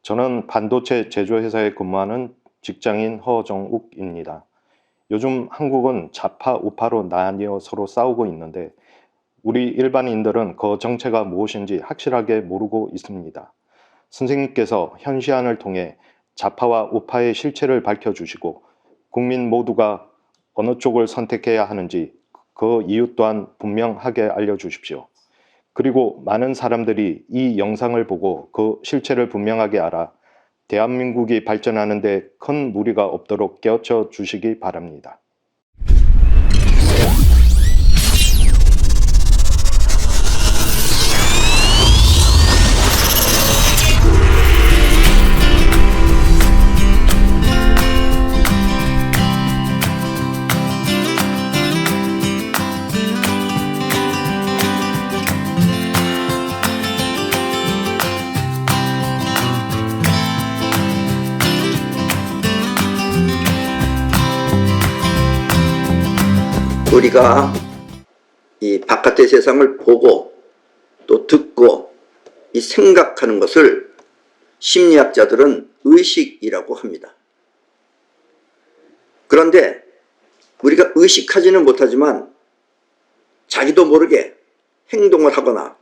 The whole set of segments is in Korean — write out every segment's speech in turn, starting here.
저는 반도체 제조회사에 근무하는 직장인 허정욱입니다. 요즘 한국은 좌파, 우파로 나뉘어 서로 싸우고 있는데 우리 일반인들은 그 정체가 무엇인지 확실하게 모르고 있습니다. 선생님께서 현 시안을 통해 좌파와 우파의 실체를 밝혀주시고 국민 모두가 어느 쪽을 선택해야 하는지 그 이유 또한 분명하게 알려주십시오. 그리고 많은 사람들이 이 영상을 보고 그 실체를 분명하게 알아 대한민국이 발전하는 데 큰 무리가 없도록 깨우쳐 주시기 바랍니다. 우리가 이 바깥의 세상을 보고 또 듣고 이 생각하는 것을 심리학자들은 의식이라고 합니다. 그런데 우리가 의식하지는 못하지만 자기도 모르게 행동을 하거나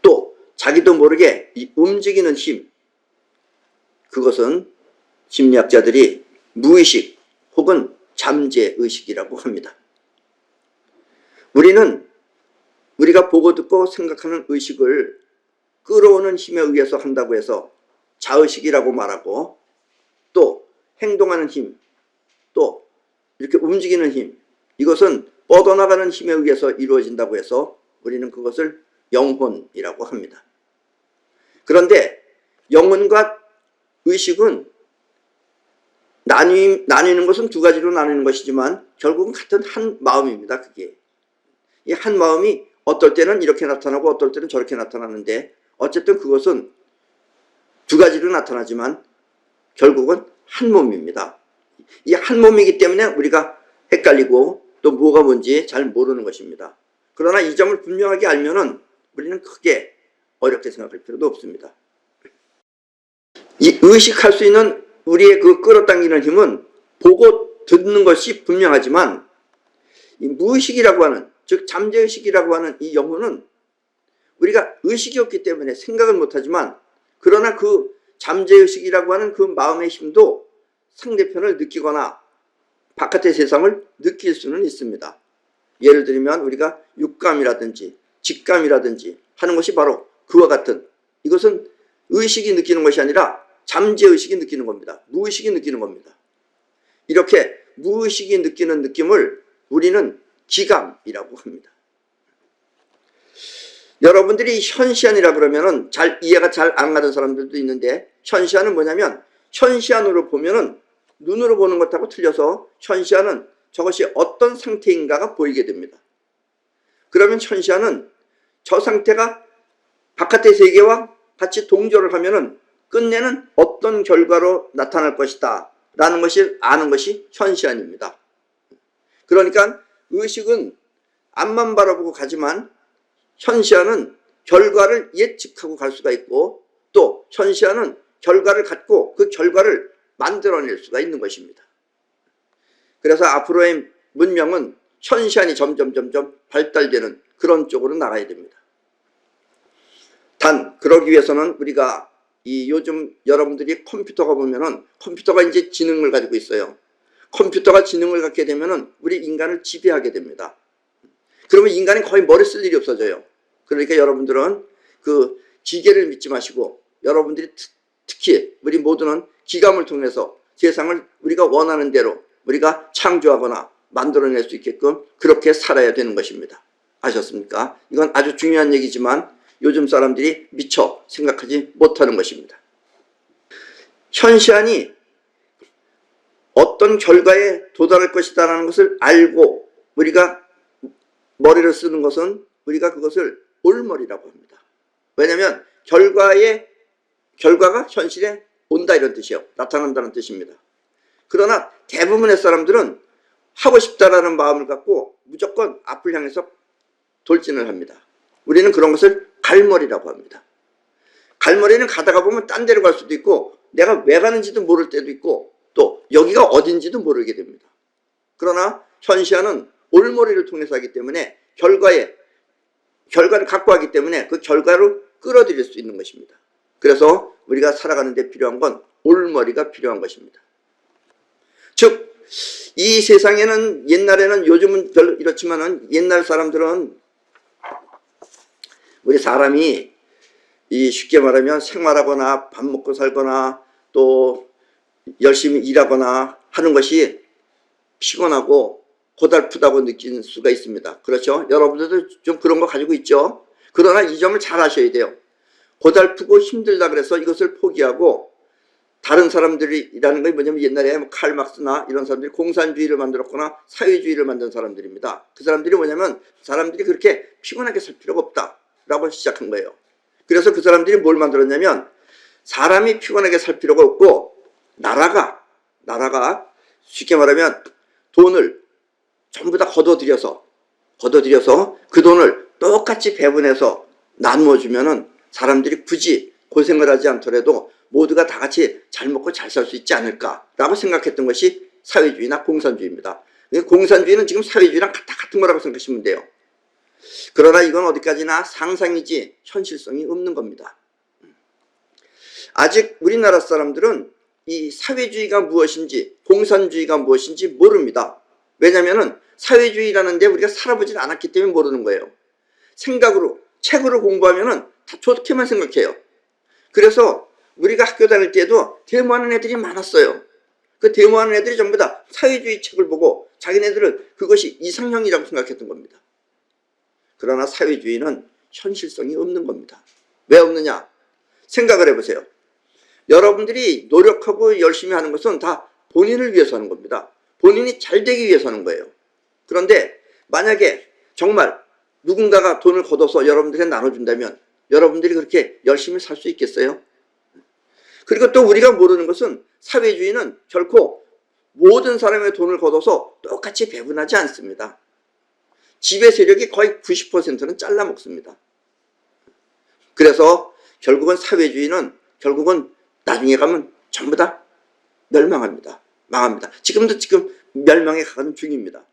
또 자기도 모르게 이 움직이는 힘, 그것은 심리학자들이 무의식 혹은 잠재의식이라고 합니다. 우리는 우리가 보고 듣고 생각하는 의식을 끌어오는 힘에 의해서 한다고 해서 자의식이라고 말하고, 또 행동하는 힘, 또 이렇게 움직이는 힘, 이것은 뻗어나가는 힘에 의해서 이루어진다고 해서 우리는 그것을 영혼이라고 합니다. 그런데 영혼과 의식은 나뉘는 것은 두 가지로 나뉘는 것이지만 결국은 같은 한 마음입니다. 그게 이 한 마음이 어떨 때는 이렇게 나타나고 어떨 때는 저렇게 나타나는데, 어쨌든 그것은 두 가지로 나타나지만 결국은 한 몸입니다. 이 한 몸이기 때문에 우리가 헷갈리고 또 뭐가 뭔지 잘 모르는 것입니다. 그러나 이 점을 분명하게 알면은 우리는 크게 어렵게 생각할 필요도 없습니다. 이 의식할 수 있는 우리의 그 끌어당기는 힘은 보고 듣는 것이 분명하지만, 이 무의식이라고 하는, 즉 잠재의식이라고 하는 이 영혼은 우리가 의식이 없기 때문에 생각은 못하지만, 그러나 그 잠재의식이라고 하는 그 마음의 힘도 상대편을 느끼거나 바깥의 세상을 느낄 수는 있습니다. 예를 들면 우리가 육감이라든지 직감이라든지 하는 것이 바로 그와 같은, 이것은 의식이 느끼는 것이 아니라 잠재의식이 느끼는 겁니다. 무의식이 느끼는 겁니다. 이렇게 무의식이 느끼는 느낌을 우리는 기감이라고 합니다. 여러분들이 현시안이라 그러면은 잘 이해가 잘 안 가는 사람들도 있는데, 현시안은 뭐냐면, 현시안으로 보면은 눈으로 보는 것하고 틀려서 현시안은 저것이 어떤 상태인가가 보이게 됩니다. 그러면 현시안은 저 상태가 바깥의 세계와 같이 동조를 하면은 끝내는 어떤 결과로 나타날 것이다 라는 것을 아는 것이 현시안입니다. 그러니까 의식은 앞만 바라보고 가지만 현시안은 결과를 예측하고 갈 수가 있고, 또 현시안은 결과를 갖고 그 결과를 만들어낼 수가 있는 것입니다. 그래서 앞으로의 문명은 현시안이 점점 발달되는 그런 쪽으로 나가야 됩니다. 단 그러기 위해서는 우리가 이 요즘 여러분들이 컴퓨터가 보면은 컴퓨터가 이제 지능을 가지고 있어요. 컴퓨터가 지능을 갖게 되면은 우리 인간을 지배하게 됩니다. 그러면 인간이 거의 머리 쓸 일이 없어져요. 그러니까 여러분들은 그 기계를 믿지 마시고, 여러분들이 특히 우리 모두는 기감을 통해서 세상을 우리가 원하는 대로 우리가 창조하거나 만들어낼 수 있게끔 그렇게 살아야 되는 것입니다. 아셨습니까? 이건 아주 중요한 얘기지만 요즘 사람들이 미처 생각하지 못하는 것입니다. 현시안이 어떤 결과에 도달할 것이다라는 것을 알고 우리가 머리를 쓰는 것은 우리가 그것을 올머리라고 합니다. 왜냐하면 결과가 현실에 온다 이런 뜻이에요. 나타난다는 뜻입니다. 그러나 대부분의 사람들은 하고 싶다라는 마음을 갖고 무조건 앞을 향해서 돌진을 합니다. 우리는 그런 것을 갈머리라고 합니다. 갈머리는 가다가 보면 딴 데로 갈 수도 있고 내가 왜 가는지도 모를 때도 있고 또 여기가 어딘지도 모르게 됩니다. 그러나 현시아는 올머리를 통해서 하기 때문에 결과를 갖고 하기 때문에 그 결과를 끌어들일 수 있는 것입니다. 그래서 우리가 살아가는 데 필요한 건 올머리가 필요한 것입니다. 즉 이 세상에는 옛날에는 요즘은 별로 이렇지만은 옛날 사람들은 우리 사람이 이 쉽게 말하면 생활하거나 밥 먹고 살거나 또 열심히 일하거나 하는 것이 피곤하고 고달프다고 느끼는 수가 있습니다. 그렇죠? 여러분들도 좀 그런 거 가지고 있죠? 그러나 이 점을 잘 아셔야 돼요. 고달프고 힘들다 그래서 이것을 포기하고 다른 사람들이라는 건 뭐냐면 옛날에 칼 막스나 이런 사람들이 공산주의를 만들었거나 사회주의를 만든 사람들입니다. 그 사람들이 뭐냐면 사람들이 그렇게 피곤하게 살 필요가 없다라고 시작한 거예요. 그래서 그 사람들이 뭘 만들었냐면 사람이 피곤하게 살 필요가 없고 나라가 쉽게 말하면 돈을 전부 다 걷어들여서 그 돈을 똑같이 배분해서 나누어 주면은 사람들이 굳이 고생을 하지 않더라도 모두가 다 같이 잘 먹고 잘 살 수 있지 않을까라고 생각했던 것이 사회주의나 공산주의입니다. 공산주의는 지금 사회주의랑 같은 거라고 생각하시면 돼요. 그러나 이건 어디까지나 상상이지 현실성이 없는 겁니다. 아직 우리나라 사람들은 이 사회주의가 무엇인지 공산주의가 무엇인지 모릅니다. 왜냐하면 사회주의라는 데 우리가 살아보진 않았기 때문에 모르는 거예요. 책으로 공부하면 다 좋게만 생각해요. 그래서 우리가 학교 다닐 때도 데모하는 애들이 많았어요. 그 데모하는 애들이 전부 다 사회주의 책을 보고 자기네들은 그것이 이상형이라고 생각했던 겁니다. 그러나 사회주의는 현실성이 없는 겁니다. 왜 없느냐? 생각을 해보세요. 여러분들이 노력하고 열심히 하는 것은 다 본인을 위해서 하는 겁니다. 본인이 잘 되기 위해서 하는 거예요. 그런데 만약에 정말 누군가가 돈을 걷어서 여러분들에게 나눠준다면 여러분들이 그렇게 열심히 살 수 있겠어요? 그리고 또 우리가 모르는 것은 사회주의는 결코 모든 사람의 돈을 걷어서 똑같이 배분하지 않습니다. 지배 세력이 거의 90%는 잘라 먹습니다. 그래서 결국은 사회주의는 결국은 나중에 가면 전부 다 멸망합니다. 망합니다. 지금 멸망에 가는 중입니다.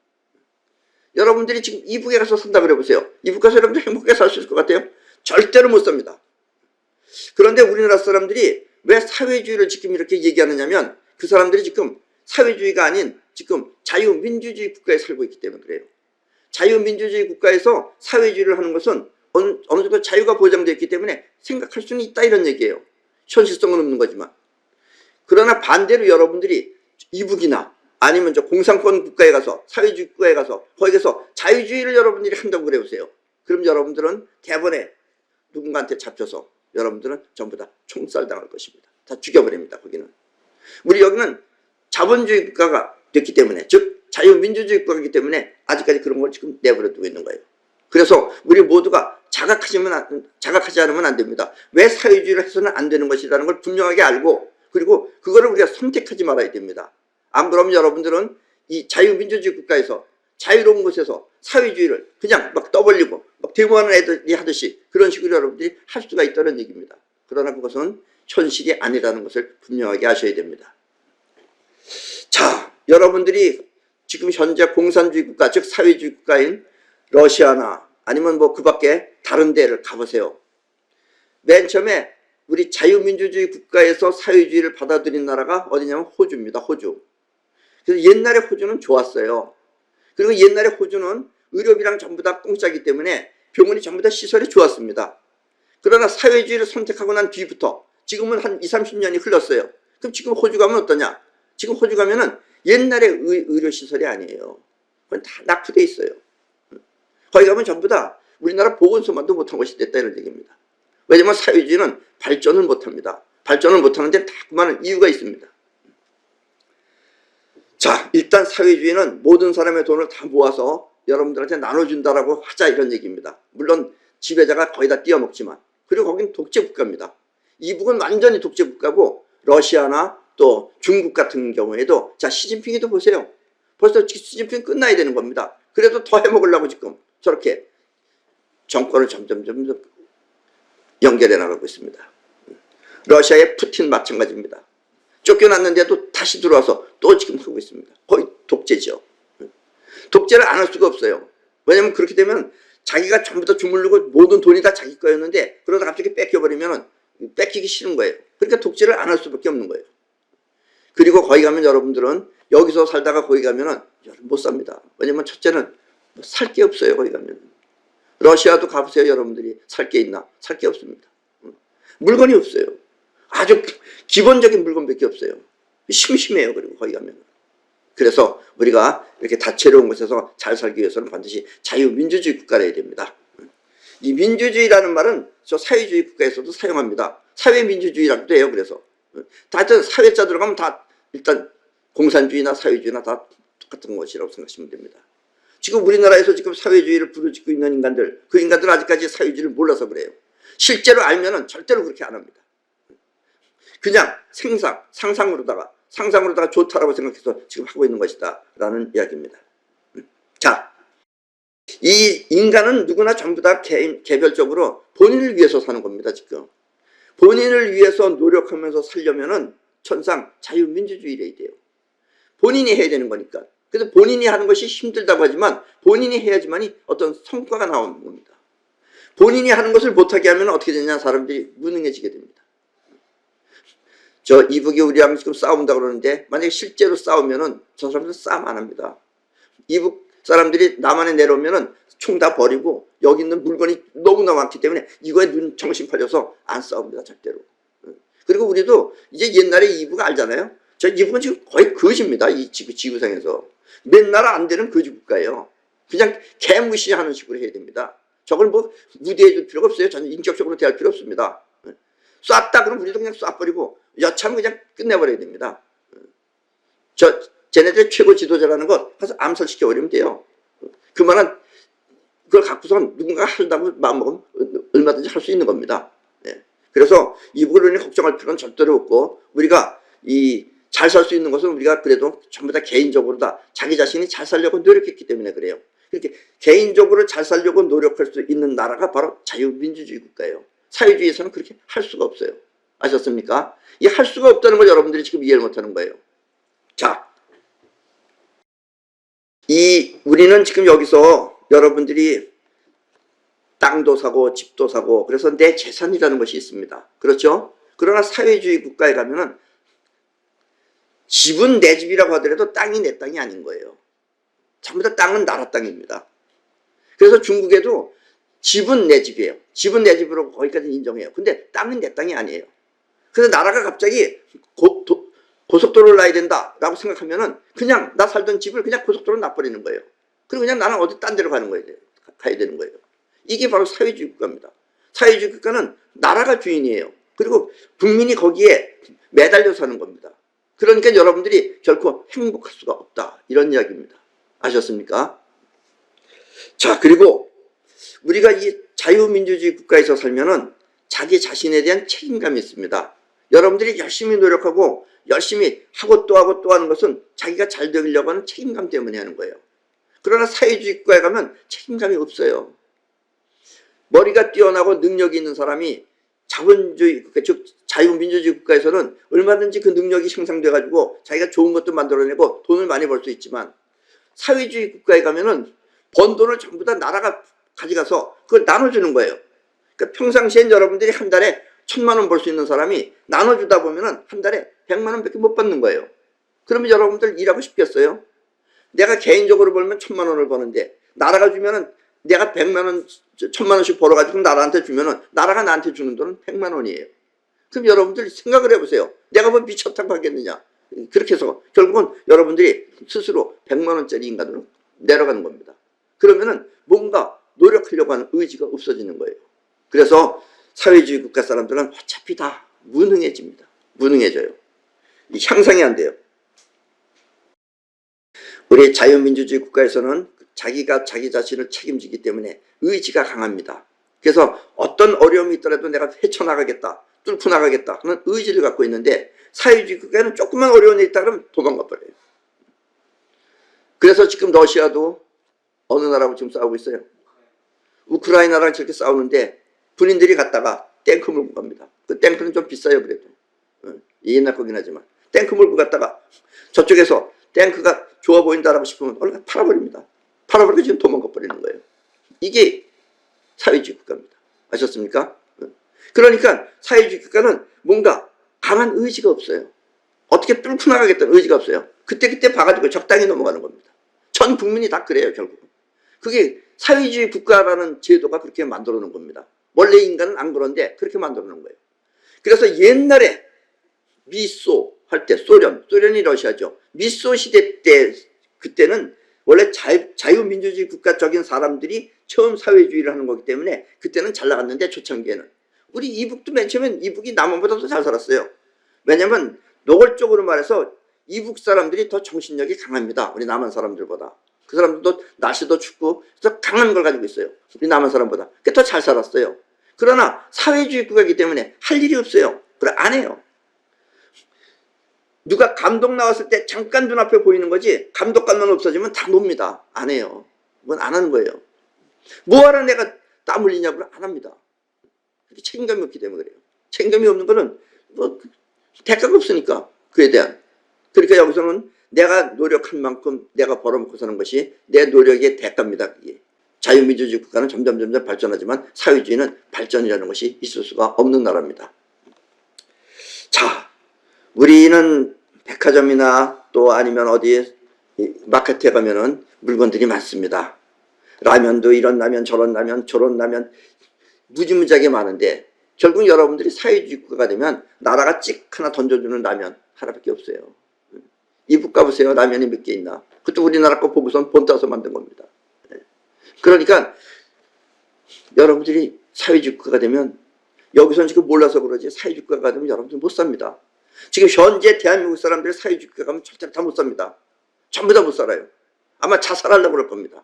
여러분들이 지금 이북에 가서 산다 그래 보세요. 이북 가서 여러분들 행복하게 살 수 있을 것 같아요? 절대로 못 삽니다. 그런데 우리나라 사람들이 왜 사회주의를 지금 이렇게 얘기하느냐면 그 사람들이 지금 사회주의가 아닌 지금 자유민주주의 국가에 살고 있기 때문에 그래요. 자유민주주의 국가에서 사회주의를 하는 것은 어느 정도 자유가 보장되어 있기 때문에 생각할 수는 있다 이런 얘기예요. 현실성은 없는 거지만. 그러나 반대로 여러분들이 이북이나 아니면 저 공산권 국가에 가서 사회주의 국가에 가서 거기 가서 자유주의를 여러분들이 한다고 그래 보세요. 그럼 여러분들은 대번에 누군가한테 잡혀서 여러분들은 전부 다 총살 당할 것입니다. 다 죽여버립니다. 거기는. 우리 여기는 자본주의 국가가 됐기 때문에 즉 자유민주주의 국가이기 때문에 아직까지 그런 걸 지금 내버려 두고 있는 거예요. 그래서 우리 모두가 자각하지 않으면 안 됩니다. 왜 사회주의를 해서는 안 되는 것이라는 걸 분명하게 알고 그리고 그거를 우리가 선택하지 말아야 됩니다. 안 그러면 여러분들은 이 자유민주주의 국가에서 자유로운 곳에서 사회주의를 그냥 막 떠벌리고 막 데모하는 애들이 하듯이 그런 식으로 여러분들이 할 수가 있다는 얘기입니다. 그러나 그것은 현실이 아니라는 것을 분명하게 아셔야 됩니다. 자, 여러분들이 지금 현재 공산주의 국가 즉 사회주의 국가인 러시아나 아니면 뭐 그 밖에 다른 데를 가보세요. 맨 처음에 우리 자유민주주의 국가에서 사회주의를 받아들인 나라가 어디냐면 호주입니다. 호주. 그래서 옛날에 호주는 좋았어요. 그리고 옛날에 호주는 의료비랑 전부 다 공짜이기 때문에 병원이 전부 다 시설이 좋았습니다. 그러나 사회주의를 선택하고 난 뒤부터 지금은 한 20, 30년이 흘렀어요. 그럼 지금 호주 가면 어떠냐? 지금 호주 가면은 옛날의 의료시설이 아니에요. 그건 다 낙후돼 있어요. 거기 가면 전부 다 우리나라 보건소만도 못한 것이 됐다 이런 얘기입니다. 왜냐면 사회주의는 발전을 못합니다. 발전을 못하는 데 다 그만한 이유가 있습니다. 자, 일단 사회주의는 모든 사람의 돈을 다 모아서 여러분들한테 나눠준다라고 하자 이런 얘기입니다. 물론 지배자가 거의 다 띄어먹지만 그리고 거긴 독재국가입니다. 이북은 완전히 독재국가고 러시아나 또 중국 같은 경우에도 자 시진핑이도 보세요. 벌써 시진핑 끝나야 되는 겁니다. 그래도 더 해먹으려고 지금 저렇게 정권을 점점 연결해 나가고 있습니다. 러시아의 푸틴 마찬가지입니다. 쫓겨났는데도 다시 들어와서 또 지금 하고 있습니다. 거의 독재죠. 독재를 안 할 수가 없어요. 왜냐면 그렇게 되면 자기가 전부 다 주물르고 모든 돈이 다 자기 거였는데 그러다 갑자기 뺏겨버리면 뺏기기 싫은 거예요. 그러니까 독재를 안 할 수밖에 없는 거예요. 그리고 거기 가면 여러분들은 여기서 살다가 거기 가면은 못 삽니다. 왜냐면 첫째는 살 게 없어요. 거기 가면. 러시아도 가보세요. 여러분들이 살 게 있나? 살 게 없습니다. 물건이 없어요. 아주 기본적인 물건밖에 없어요. 심심해요. 그리고 거기 가면. 그래서 우리가 이렇게 다채로운 곳에서 잘 살기 위해서는 반드시 자유민주주의 국가를 해야 됩니다. 이 민주주의라는 말은 저 사회주의 국가에서도 사용합니다. 사회민주주의라고도 해요. 그래서 다들 사회자 들어가면 다 일단 공산주의나 사회주의나 다 똑같은 것이라고 생각하시면 됩니다. 지금 우리나라에서 지금 사회주의를 부르짖고 있는 인간들, 그 인간들은 아직까지 사회주의를 몰라서 그래요. 실제로 알면은 절대로 그렇게 안 합니다. 그냥 상상으로다가 좋다라고 생각해서 지금 하고 있는 것이다 라는 이야기입니다. 자, 이 인간은 누구나 전부 다 개별적으로 본인을 위해서 사는 겁니다. 지금 본인을 위해서 노력하면서 살려면은 천상 자유민주주의를 해야 돼요. 본인이 해야 되는 거니까. 그래서 본인이 하는 것이 힘들다고 하지만 본인이 해야지만이 어떤 성과가 나오는 겁니다. 본인이 하는 것을 못하게 하면 어떻게 되냐? 사람들이 무능해지게 됩니다. 저 이북이 우리랑 지금 싸운다고 그러는데 만약에 실제로 싸우면은 저 사람들은 싸움 안 합니다. 이북 사람들이 남한에 내려오면은 총 다 버리고 여기 있는 물건이 너무나 많기 때문에 이거에 눈 정신 팔려서 안 싸웁니다. 절대로. 그리고 우리도 이제 옛날에 이북 알잖아요. 저 이북은 지금 거의 거지입니다. 이 지구상에서. 맨날 안 되는 거지 국가예요. 그냥 개무시하는 식으로 해야 됩니다. 저걸 뭐 무대해 줄 필요가 없어요. 전혀 인격적으로 대할 필요 없습니다. 쐈다 그러면 우리도 그냥 쏴버리고 여차하면 그냥 끝내버려야 됩니다. 쟤네들 최고 지도자라는 거 가서 암살시켜버리면 돼요. 그만한 그걸 갖고선 누군가 한다고 마음먹으면 얼마든지 할 수 있는 겁니다. 네. 그래서 이북을 걱정할 필요는 절대로 없고 우리가 잘 살 수 있는 것은 우리가 그래도 전부 다 개인적으로 다 자기 자신이 잘 살려고 노력했기 때문에 그래요. 그렇게 개인적으로 잘 살려고 노력할 수 있는 나라가 바로 자유민주주의 국가예요. 사회주의에서는 그렇게 할 수가 없어요. 아셨습니까? 이 할 수가 없다는 걸 여러분들이 지금 이해를 못하는 거예요. 자, 우리는 지금 여기서 여러분들이 땅도 사고 집도 사고 그래서 내 재산이라는 것이 있습니다. 그렇죠? 그러나 사회주의 국가에 가면은 집은 내 집이라고 하더라도 땅이 내 땅이 아닌 거예요. 전부 다 땅은 나라 땅입니다. 그래서 중국에도 집은 내 집이에요. 집은 내 집으로 거기까지 인정해요. 근데 땅은 내 땅이 아니에요. 그래서 나라가 갑자기 고속도로를 놔야 된다라고 생각하면은 그냥 나 살던 집을 그냥 고속도로로 놔버리는 거예요. 그리고 그냥 나는 어디 딴 데로 가야 되는 거예요. 이게 바로 사회주의 국가입니다. 사회주의 국가는 나라가 주인이에요. 그리고 국민이 거기에 매달려 사는 겁니다. 그러니까 여러분들이 결코 행복할 수가 없다. 이런 이야기입니다. 아셨습니까? 자, 그리고 우리가 이 자유민주주의 국가에서 살면은 자기 자신에 대한 책임감이 있습니다. 여러분들이 열심히 노력하고 열심히 하고 또 하고 또 하는 것은 자기가 잘 되려고 하는 책임감 때문에 하는 거예요. 그러나 사회주의 국가에 가면 책임감이 없어요. 머리가 뛰어나고 능력이 있는 사람이 자본주의 국가, 즉 자유민주주의 국가에서는 얼마든지 그 능력이 형성돼 가지고 자기가 좋은 것도 만들어내고 돈을 많이 벌 수 있지만 사회주의 국가에 가면은 번 돈을 전부 다 나라가 가져가서 그걸 나눠주는 거예요. 그러니까 평상시엔 여러분들이 한 달에 1,000만 원 벌 수 있는 사람이 나눠주다 보면은 한 달에 100만 원밖에 못 받는 거예요. 그러면 여러분들 일하고 싶겠어요? 내가 개인적으로 벌면 1,000만 원을 버는데 나라가 주면은 내가 100만 원, 1,000만 원씩 벌어가지고 나라한테 주면은 나라가 나한테 주는 돈은 100만 원이에요. 그럼 여러분들 생각을 해보세요. 내가 뭐 미쳤다고 하겠느냐. 그렇게 해서 결국은 여러분들이 스스로 100만 원짜리 인간으로 내려가는 겁니다. 그러면은 뭔가 노력하려고 하는 의지가 없어지는 거예요. 그래서 사회주의 국가 사람들은 어차피 다 무능해집니다. 무능해져요. 향상이 안 돼요. 우리 자유민주주의 국가에서는 자기가 자기 자신을 책임지기 때문에 의지가 강합니다. 그래서 어떤 어려움이 있더라도 내가 헤쳐나가겠다, 뚫고 나가겠다 하는 의지를 갖고 있는데 사회주의 국가에는 조금만 어려운 일이 있다 그러면 도망가 버려요. 그래서 지금 러시아도 어느 나라하고 지금 싸우고 있어요? 우크라이나랑 저렇게 싸우는데 군인들이 갔다가 탱크 몰고 갑니다. 그 탱크는 좀 비싸요. 그래도 옛날 거긴 하지만 탱크 몰고 갔다가 저쪽에서 탱크가 좋아 보인다라고 싶으면 얼른 팔아버립니다. 팔아버리고 지금 도망가 버리는 거예요. 이게 사회주의 국가입니다. 아셨습니까? 그러니까 사회주의 국가는 뭔가 강한 의지가 없어요. 어떻게 뚫고 나가겠다는 의지가 없어요. 그때 봐가지고 적당히 넘어가는 겁니다. 전 국민이 다 그래요, 결국은. 그게 사회주의 국가라는 제도가 그렇게 만들어 놓은 겁니다. 원래 인간은 안 그런데 그렇게 만들어 놓은 거예요. 그래서 옛날에 미소 할 때 소련이 러시아죠. 미소 시대 때 그때는 원래 자유민주주의 국가적인 사람들이 처음 사회주의를 하는 거기 때문에 그때는 잘 나갔는데 초창기에는 우리 이북도 맨 처음엔 이북이 남한보다도 잘 살았어요. 왜냐면 노골적으로 말해서 이북 사람들이 더 정신력이 강합니다. 우리 남한 사람들보다. 그 사람들도 날씨도 춥고 그래서 강한 걸 가지고 있어요. 우리 남한 사람보다. 그게 더 잘 살았어요. 그러나 사회주의 국가이기 때문에 할 일이 없어요. 그래 안 해요. 누가 감독 나왔을 때 잠깐 눈앞에 보이는 거지 감독관만 없어지면 다 놉니다. 안 해요. 그건 안 하는 거예요. 뭐하러 내가 땀 흘리냐고 안 합니다. 책임감이 없기 때문에 그래요. 책임감이 없는 거는 뭐 대가가 없으니까 그에 대한. 그러니까 여기서는 내가 노력한 만큼 내가 벌어먹고 사는 것이 내 노력의 대가입니다. 그게. 자유민주주의 국가는 점점 발전하지만 사회주의는 발전이라는 것이 있을 수가 없는 나라입니다. 자, 우리는 백화점이나 또 아니면 어디 마켓에 가면은 물건들이 많습니다. 라면도 이런 라면 저런 라면 저런 라면 무지무지하게 많은데 결국 여러분들이 사회주의 국가가 되면 나라가 찍 하나 던져주는 라면 하나밖에 없어요. 이북 가보세요. 라면이 몇 개 있나. 그것도 우리나라 거 보고선 본 따서 만든 겁니다. 그러니까 여러분들이 사회주의 국가가 되면 여기서는 지금 몰라서 그러지 사회주의 국가가 되면 여러분들 못 삽니다. 지금 현재 대한민국 사람들이 사회주의 국가 가면 절대로 다 못 삽니다. 전부 다 못 살아요. 아마 자살하려고 그럴 겁니다.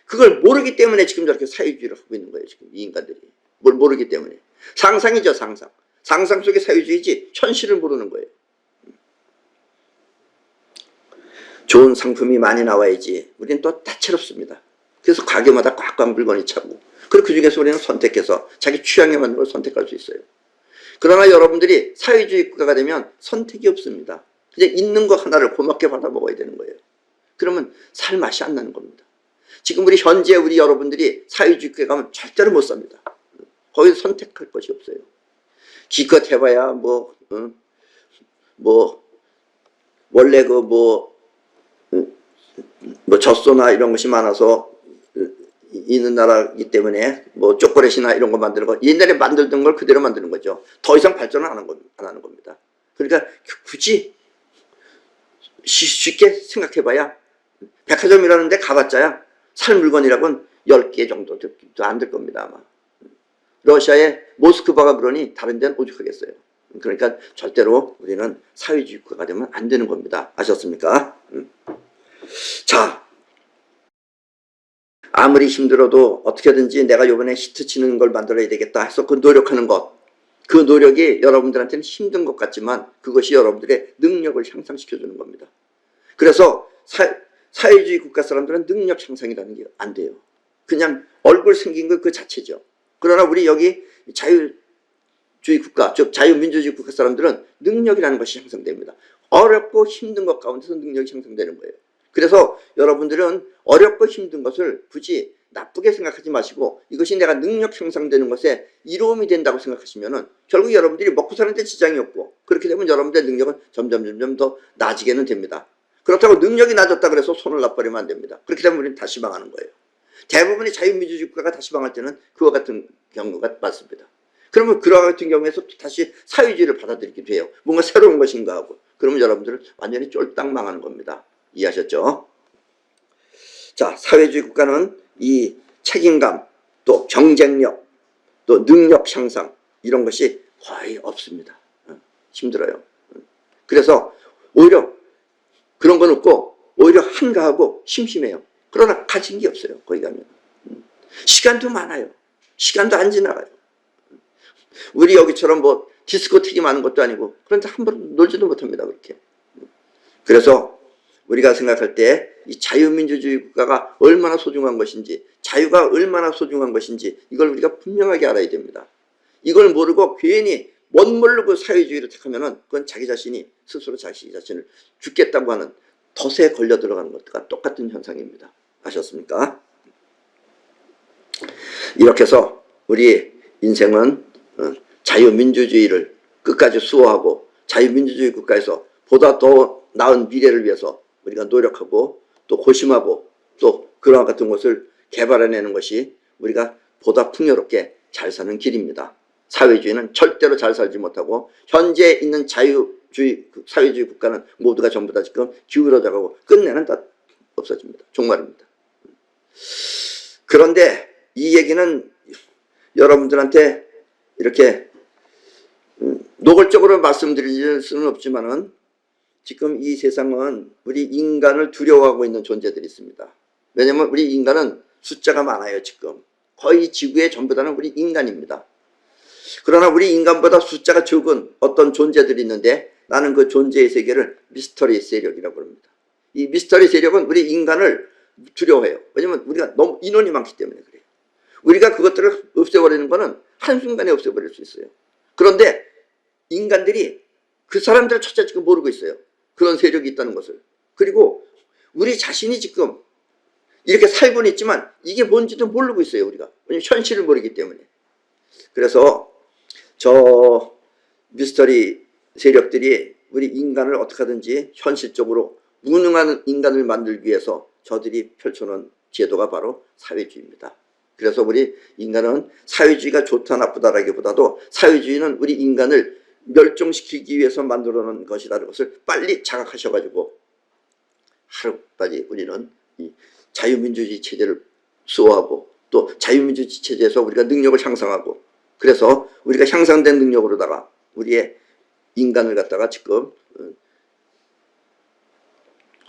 그걸 모르기 때문에 지금 저렇게 사회주의를 하고 있는 거예요. 지금 이 인간들이. 뭘 모르기 때문에. 상상이죠, 상상. 상상 속의 사회주의지 현실을 모르는 거예요. 좋은 상품이 많이 나와야지 우리는 또 다채롭습니다. 그래서 가게마다 꽉꽉 물건이 차고 그리고 그중에서 우리는 선택해서 자기 취향에 맞는 걸 선택할 수 있어요. 그러나 여러분들이 사회주의 국가가 되면 선택이 없습니다. 그냥 있는 거 하나를 고맙게 받아 먹어야 되는 거예요. 그러면 살 맛이 안 나는 겁니다. 지금 현재 우리 여러분들이 사회주의 국가에 가면 절대로 못 삽니다. 거기서 선택할 것이 없어요. 기껏 해봐야 원래 젖소나 이런 것이 많아서 있는 나라이기 때문에 초콜릿이나 이런 거 만드는 거 옛날에 만들던 걸 그대로 만드는 거죠. 더 이상 발전을 안 하는 겁니다. 그러니까 굳이 쉽게 생각해봐야 백화점이라는 데 가봤자야 살 물건이라고는 10개 정도도 안 될 겁니다. 아마 러시아의 모스크바가 그러니 다른 데는 오죽하겠어요. 그러니까 절대로 우리는 사회주의 국가가 되면 안 되는 겁니다. 아셨습니까? 자, 아무리 힘들어도 어떻게든지 내가 이번에 히트 치는 걸 만들어야 되겠다 해서 그 노력하는 것, 그 노력이 여러분들한테는 힘든 것 같지만 그것이 여러분들의 능력을 향상시켜주는 겁니다. 그래서 사회주의 국가 사람들은 능력 향상이라는 게 안 돼요. 그냥 얼굴 생긴 것 그 자체죠. 그러나 우리 여기 자유주의 국가, 즉 자유민주주의 국가 사람들은 능력이라는 것이 향상됩니다. 어렵고 힘든 것 가운데서 능력이 향상되는 거예요. 그래서 여러분들은 어렵고 힘든 것을 굳이 나쁘게 생각하지 마시고 이것이 내가 능력 향상되는 것에 이로움이 된다고 생각하시면은 결국 여러분들이 먹고 사는데 지장이 없고 그렇게 되면 여러분들의 능력은 점점 더 나아지게는 됩니다. 그렇다고 능력이 낮았다 그래서 손을 놔버리면 안 됩니다. 그렇게 되면 우리는 다시 망하는 거예요. 대부분의 자유민주주의 국가가 다시 망할 때는 그와 같은 경우가 많습니다. 그러면 그와 같은 경우에서 다시 사회주의를 받아들이기도 해요. 뭔가 새로운 것인가 하고. 그러면 여러분들은 완전히 쫄딱 망하는 겁니다. 이해하셨죠? 자, 사회주의 국가는 이 책임감, 또 경쟁력, 또 능력 향상 이런 것이 거의 없습니다. 힘들어요. 그래서 오히려 그런 건 없고 오히려 한가하고 심심해요. 그러나 가진 게 없어요. 거기 가면. 시간도 많아요. 시간도 안 지나가요. 우리 여기처럼 디스코텍이 많은 것도 아니고 그런데 함부로 놀지도 못합니다. 그렇게. 그래서 우리가 생각할 때 이 자유민주주의 국가가 얼마나 소중한 것인지 자유가 얼마나 소중한 것인지 이걸 우리가 분명하게 알아야 됩니다. 이걸 모르고 괜히 멋모르고 그 사회주의를 택하면은 그건 자기 자신이 스스로 자기 자신을 죽겠다고 하는 덫에 걸려 들어가는 것과 똑같은 현상입니다. 아셨습니까? 이렇게 해서 우리 인생은 자유민주주의를 끝까지 수호하고 자유민주주의 국가에서 보다 더 나은 미래를 위해서 우리가 노력하고 또 고심하고 또 그러한 같은 것을 개발해내는 것이 우리가 보다 풍요롭게 잘 사는 길입니다. 사회주의는 절대로 잘 살지 못하고 현재 있는 자유주의 사회주의 국가는 모두가 전부 다 지금 기울어져 가고 끝내는 다 없어집니다. 종말입니다. 그런데 이 얘기는 여러분들한테 이렇게 노골적으로 말씀드릴 수는 없지만은 지금 이 세상은 우리 인간을 두려워하고 있는 존재들이 있습니다. 왜냐하면 우리 인간은 숫자가 많아요. 지금 거의 지구의 전부 다는 우리 인간입니다. 그러나 우리 인간보다 숫자가 적은 어떤 존재들이 있는데 나는 그 존재의 세계를 미스터리 세력이라고 합니다. 이 미스터리 세력은 우리 인간을 두려워해요. 왜냐하면 우리가 너무 인원이 많기 때문에 그래요. 우리가 그것들을 없애버리는 것은 한순간에 없애버릴 수 있어요. 그런데 인간들이 그 사람들을 첫째 지금 모르고 있어요. 그런 세력이 있다는 것을. 그리고 우리 자신이 지금 이렇게 살고는 있지만 이게 뭔지도 모르고 있어요. 우리가. 왜냐하면 현실을 모르기 때문에. 그래서 저 미스터리 세력들이 우리 인간을 어떻게 하든지 현실적으로 무능한 인간을 만들기 위해서 저들이 펼쳐놓은 제도가 바로 사회주의입니다. 그래서 우리 인간은 사회주의가 좋다 나쁘다라기보다도 사회주의는 우리 인간을 멸종시키기 위해서 만들어 놓은 것이라는 것을 빨리 자각하셔가지고 하루까지 우리는 이 자유민주주의 체제를 수호하고 또 자유민주주의 체제에서 우리가 능력을 향상하고 그래서 우리가 향상된 능력으로다가 우리의 인간을 갖다가 지금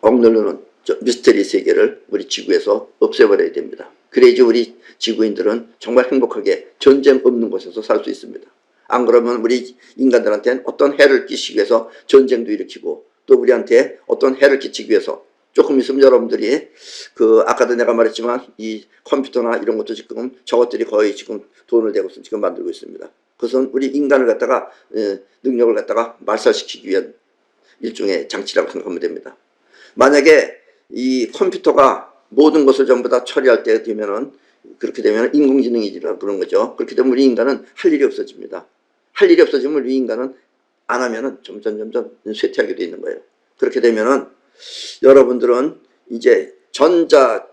억누르는 미스터리 세계를 우리 지구에서 없애버려야 됩니다. 그래야지 우리 지구인들은 정말 행복하게 전쟁 없는 곳에서 살 수 있습니다. 안 그러면 우리 인간들한테는 어떤 해를 끼치기 위해서 전쟁도 일으키고 또 우리한테 어떤 해를 끼치기 위해서 조금 있으면 여러분들이 그 아까도 내가 말했지만 이 컴퓨터나 이런 것도 지금 저것들이 거의 지금 돈을 대고서 지금 만들고 있습니다. 그것은 우리 인간을 갖다가 능력을 갖다가 말살시키기 위한 일종의 장치라고 생각하면 됩니다. 만약에 이 컴퓨터가 모든 것을 전부 다 처리할 때 되면은 그렇게 되면 인공지능이라고 그런 거죠. 그렇게 되면 우리 인간은 할 일이 없어집니다. 할 일이 없어지면 우리 인간은 안 하면은 점점 쇠퇴하게 돼 있는 거예요. 그렇게 되면은 여러분들은 이제 전자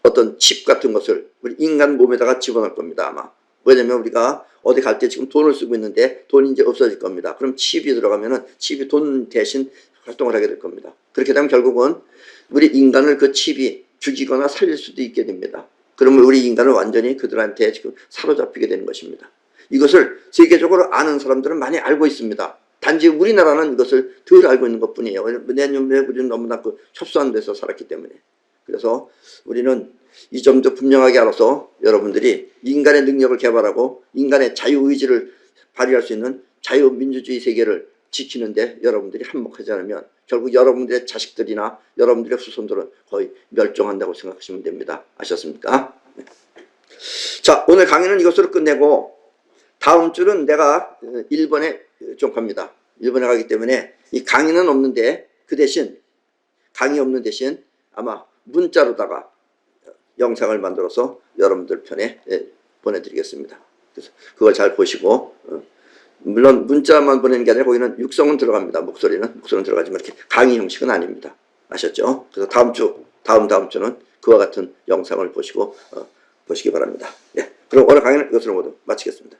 어떤 칩 같은 것을 우리 인간 몸에다가 집어넣을 겁니다. 아마. 왜냐면 우리가 어디 갈 때 지금 돈을 쓰고 있는데 돈이 이제 없어질 겁니다. 그럼 칩이 들어가면은 칩이 돈 대신 활동을 하게 될 겁니다. 그렇게 되면 결국은 우리 인간을 그 칩이 죽이거나 살릴 수도 있게 됩니다. 그러면 우리 인간은 완전히 그들한테 지금 사로잡히게 되는 것입니다. 이것을 세계적으로 아는 사람들은 많이 알고 있습니다. 단지 우리나라는 이것을 덜 알고 있는 것 뿐이에요. 왜냐하면 우리는 너무나 그 협소한 데서 살았기 때문에. 그래서 우리는 이 점도 분명하게 알아서 여러분들이 인간의 능력을 개발하고 인간의 자유의지를 발휘할 수 있는 자유민주주의 세계를 지키는데 여러분들이 한몫하지 않으면 결국 여러분들의 자식들이나 여러분들의 후손들은 거의 멸종한다고 생각하시면 됩니다. 아셨습니까? 네. 자, 오늘 강의는 이것으로 끝내고 다음 주는 내가 일본에 좀 갑니다. 일본에 가기 때문에 이 강의는 없는데 그 대신 강의 없는 대신 아마 문자로다가 영상을 만들어서 여러분들 편에 보내드리겠습니다. 그래서 그걸 잘 보시고 물론 문자만 보내는 게 아니라 거기는 육성은 들어갑니다. 목소리는 들어가지만 이렇게 강의 형식은 아닙니다. 아셨죠? 그래서 다음 주는 그와 같은 영상을 보시고 보시기 바랍니다. 예. 그럼 오늘 강의는 이것으로 모두 마치겠습니다.